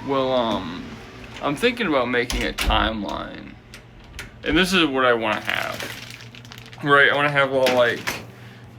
Well, I'm thinking about making a timeline, and this is what I want to have. Right, I want to have all like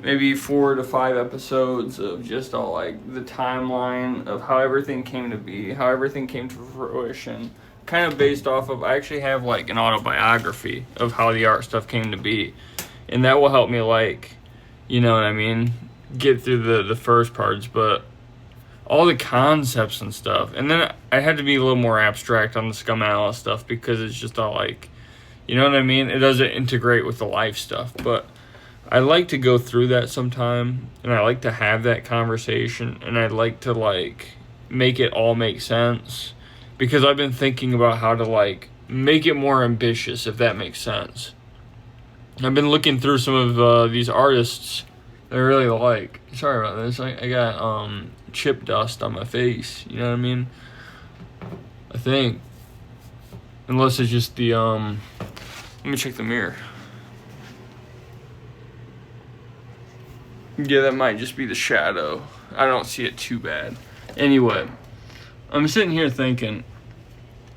maybe 4 to 5 episodes of just all like the timeline of how everything came to be, how everything came to fruition, kind of based off of. I actually have like an autobiography of how the art stuff came to be, and that will help me like, you know what I mean, get through the first parts, but all the concepts and stuff. And then I had to be a little more abstract on the Scum Alice stuff because it's just all like, you know what I mean? It doesn't integrate with the life stuff. But I like to go through that sometime, and I like to have that conversation, and I like to like make it all make sense because I've been thinking about how to like make it more ambitious, if that makes sense. I've been looking through some of these artists that I really like. Sorry about this. I got chip dust on my face. You know what I mean? I think. Unless it's just the let me check the mirror. Yeah, that might just be the shadow. I don't see it too bad. Anyway, I'm sitting here thinking,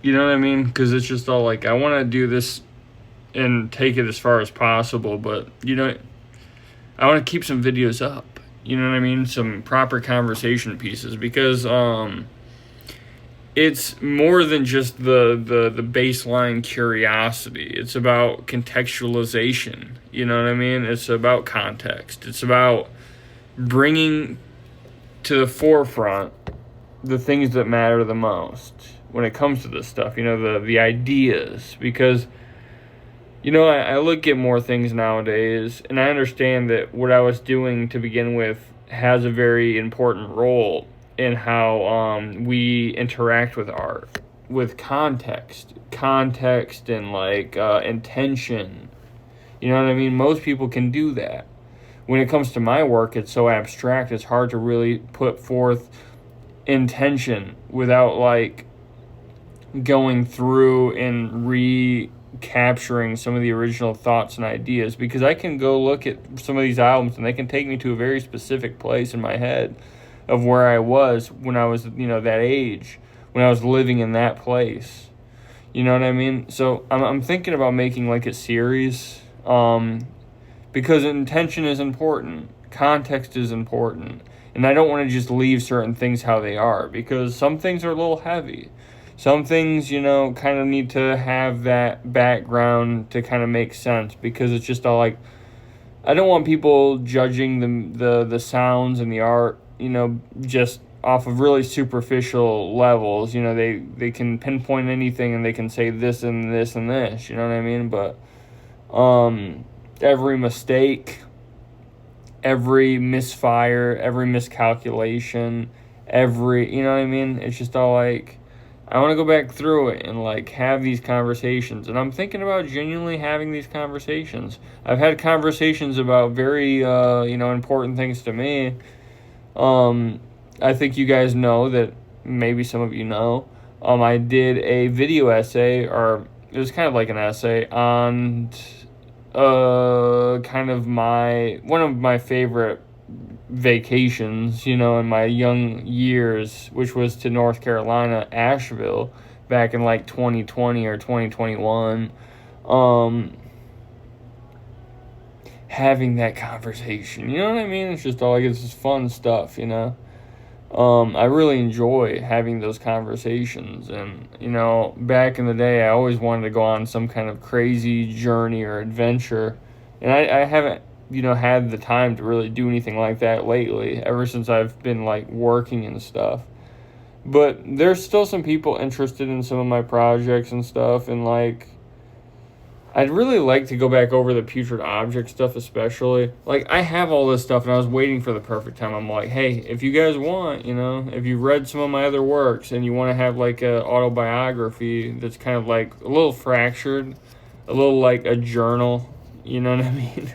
you know what I mean? Because it's just all like, I want to do this and take it as far as possible, but, you know, I want to keep some videos up. You know what I mean? Some proper conversation pieces, because it's more than just the baseline curiosity. It's about contextualization. You know what I mean? It's about context. It's about bringing to the forefront the things that matter the most when it comes to this stuff. You know, the ideas. Because, you know, I look at more things nowadays, and I understand that what I was doing to begin with has a very important role in how we interact with art, with context and like intention. You know what I mean? Most people can do that. When it comes to my work, it's so abstract, it's hard to really put forth intention without like going through and recapturing some of the original thoughts and ideas, because I can go look at some of these albums and they can take me to a very specific place in my head of where I was when I was, you know, that age, when I was living in that place. You know what I mean? So I'm thinking about making like a series, because intention is important, context is important, and I don't want to just leave certain things how they are, because some things are a little heavy. Some things, you know, kind of need to have that background to kind of make sense, because it's just all like, I don't want people judging the sounds and the art, you know, just off of really superficial levels. You know, they can pinpoint anything and they can say this and this and this, you know what I mean? But every mistake, every misfire, every miscalculation, you know what I mean? It's just all like, I want to go back through it and like have these conversations, and I'm thinking about genuinely having these conversations. I've had conversations about very you know, important things to me. I think you guys know that, maybe some of you know, I did a video essay, or it was kind of like an essay on kind of one of my favorite vacations, you know, in my young years, which was to North Carolina, Asheville, back in like 2020 or 2021. Having that conversation, you know what I mean? It's just all like, it's just fun stuff, you know. I really enjoy having those conversations, and, you know, back in the day, I always wanted to go on some kind of crazy journey or adventure, and I haven't, you know, had the time to really do anything like that lately, ever since I've been like working and stuff. But there's still some people interested in some of my projects and stuff, and like, I'd really like to go back over the putrid object stuff, especially. Like, I have all this stuff, and I was waiting for the perfect time. I'm like, hey, if you guys want, you know, if you've read some of my other works and you want to have like a autobiography that's kind of like a little fractured, a little like a journal, you know what I mean?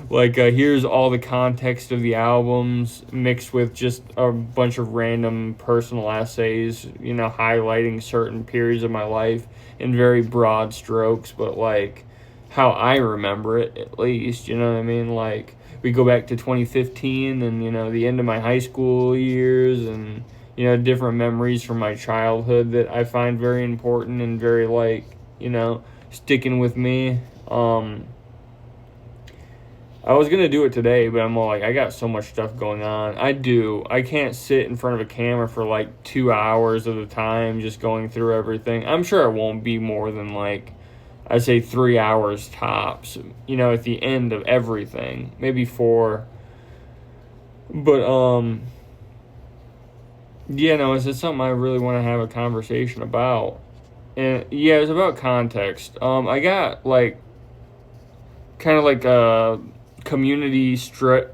Like, here's all the context of the albums mixed with just a bunch of random personal essays, you know, highlighting certain periods of my life in very broad strokes, but like how I remember it, at least, you know what I mean? Like, we go back to 2015 and, you know, the end of my high school years, and, different memories from my childhood that I find very important and very, like, sticking with me. I was going to do it today, but I'm all like, I got so much stuff going on. I can't sit in front of a camera for like 2 hours at a time just going through everything. I'm sure it won't be more than like, I'd say 3 hours tops, at the end of everything. Maybe 4. But, yeah, no, it's just something I really want to have a conversation about. And, yeah, it's about context. I got, like, kind of like a community strike.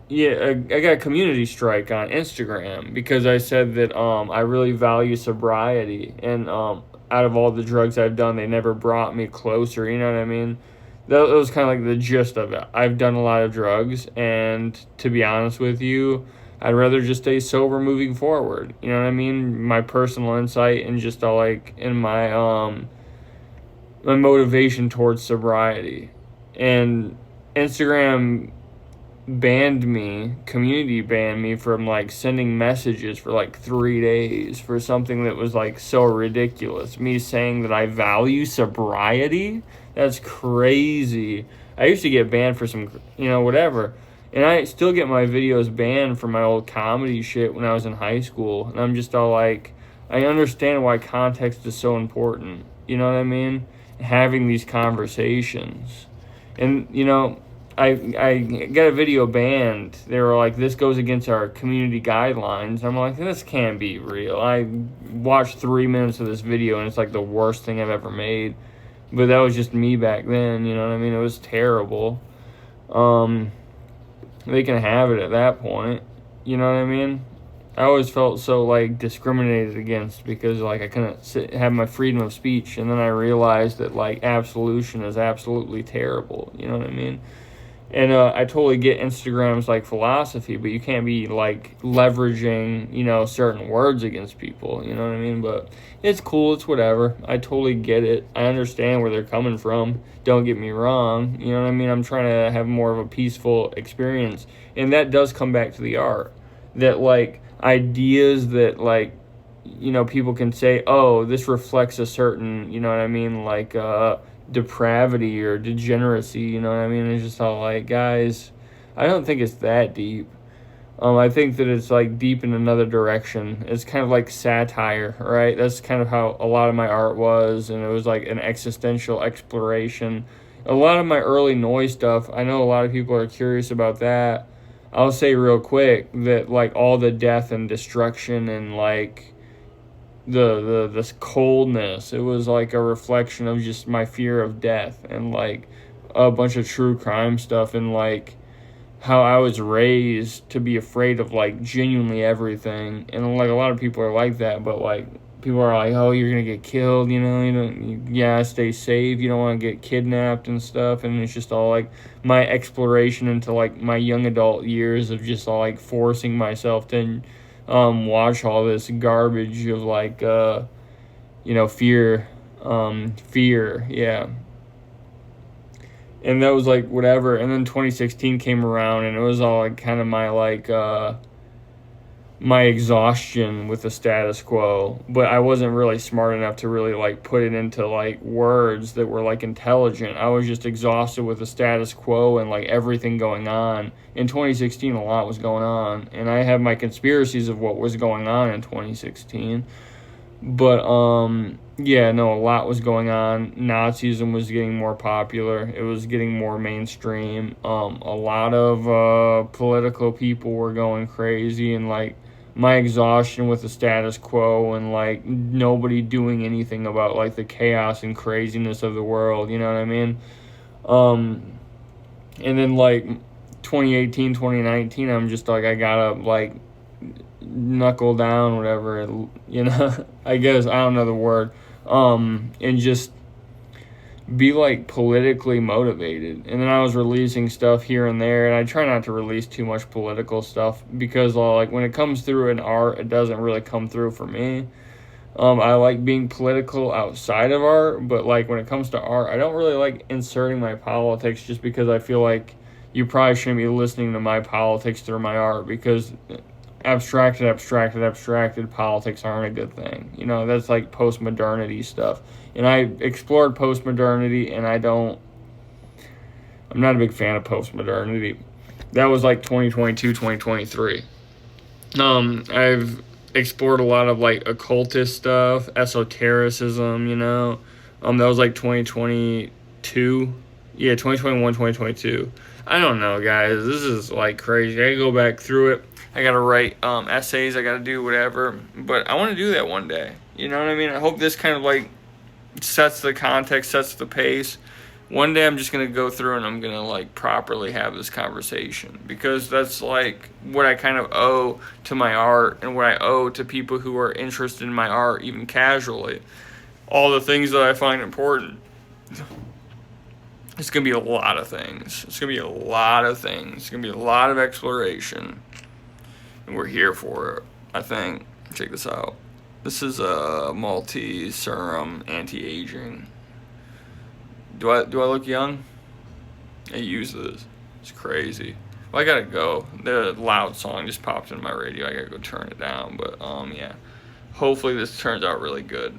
Yeah, I got a community strike on Instagram because I said that I really value sobriety, and out of all the drugs I've done, they never brought me closer. You know what I mean? That was kind of like the gist of it. I've done a lot of drugs, and to be honest with you, I'd rather just stay sober moving forward. You know what I mean? My personal insight and just like in my motivation towards sobriety. And Instagram community banned me from like sending messages for like 3 days for something that was like so ridiculous. Me saying that I value sobriety? That's crazy. I used to get banned for some, whatever. And I still get my videos banned for my old comedy shit when I was in high school. And I'm just all like, I understand why context is so important. You know what I mean? Having these conversations. And, I got a video banned. They were like, this goes against our community guidelines. I'm like, this can't be real. I watched 3 minutes of this video, and it's like the worst thing I've ever made. But that was just me back then, you know what I mean? It was terrible. They can have it at that point. You know what I mean? I always felt so, like, discriminated against because, like, I couldn't have my freedom of speech. And then I realized that, like, absolution is absolutely terrible. You know what I mean? And I totally get Instagram's, like, philosophy, but you can't be, like, leveraging, certain words against people. You know what I mean? But it's cool. It's whatever. I totally get it. I understand where they're coming from. Don't get me wrong. You know what I mean? I'm trying to have more of a peaceful experience. And that does come back to the art. That, like, ideas that, like, people can say, oh, this reflects a certain, you know what I mean, like, depravity or degeneracy, you know what I mean? It's just all like, guys, I don't think it's that deep. I think that it's, like, deep in another direction. It's kind of like satire, right? That's kind of how a lot of my art was, and it was, like, an existential exploration. A lot of my early noise stuff, I know a lot of people are curious about that. I'll say real quick that, like, all the death and destruction and, like, this coldness, it was like a reflection of just my fear of death and, like, a bunch of true crime stuff and, like, how I was raised to be afraid of, like, genuinely everything. And, like, a lot of people are like that, but, like, people are like, oh, you're gonna get killed, stay safe, you don't want to get kidnapped and stuff. And it's just all, like, my exploration into, like, my young adult years of just all, like, forcing myself to watch all this garbage of, like, fear, yeah. And that was, like, whatever. And then 2016 came around, and it was all, like, kind of my, like, my exhaustion with the status quo. But I wasn't really smart enough to really, like, put it into, like, words that were, like, intelligent. I was just exhausted with the status quo and, like, everything going on. In 2016, a lot was going on. And I have my conspiracies of what was going on in 2016. But, a lot was going on. Nazism was getting more popular. It was getting more mainstream. A lot of political people were going crazy, and, like, my exhaustion with the status quo and, like, nobody doing anything about, like, the chaos and craziness of the world, you know what I mean? And then, like, 2018, 2019, I'm just like, I gotta, like, knuckle down, whatever, I guess, I don't know the word, and just be, like, politically motivated. And then I was releasing stuff here and there, and I try not to release too much political stuff because, like, when it comes through in art, it doesn't really come through for me. I like being political outside of art, but, like, when it comes to art, I don't really like inserting my politics just because I feel like you probably shouldn't be listening to my politics through my art because abstracted politics aren't a good thing. You know, that's like post-modernity stuff. And I explored post-modernity, and I'm not a big fan of post-modernity. That was like 2022, 2023. I've explored a lot of like occultist stuff, esotericism, you know. That was like 2022. Yeah, 2021, 2022. I don't know, guys. This is like crazy. I gotta go back through it. I gotta write essays. I gotta do whatever. But I want to do that one day. You know what I mean? I hope this kind of like sets the context, sets the pace. One day I'm just going to go through and I'm going to like properly have this conversation, because that's like what I kind of owe to my art and what I owe to people who are interested in my art, even casually. All the things that I find important. It's going to be a lot of things. It's going to be a lot of things. It's going to be a lot of exploration. And we're here for it, I think. Check this out. This is a Maltese serum anti-aging. Do I look young? I use this. It's crazy. Well, I gotta go. The loud song just popped in my radio. I gotta go turn it down. But yeah. Hopefully this turns out really good.